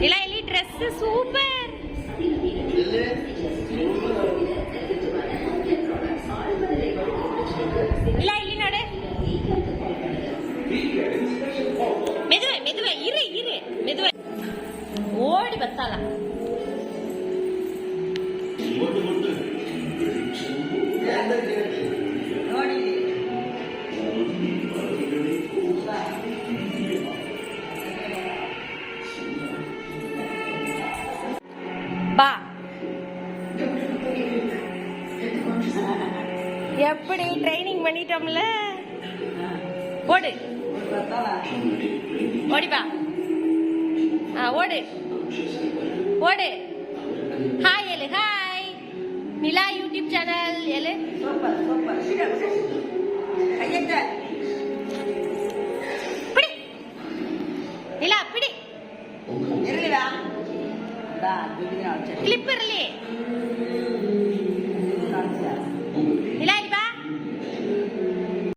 நிலா எலி dress super. நிலா எலி நடு. மெதுவா மெதுவா இரு இரு மெதுவா ஓடி பத்தாளா. பா எப்படி ட்ரைனிங் பண்ணிட்டோம்ல. ஓடு ஓடிப்பா. ஓடு ஓடு. Hi Elu hi. Nila YouTube channel Elu. பிடி நிலா பிடி. கிளிப் இரலே.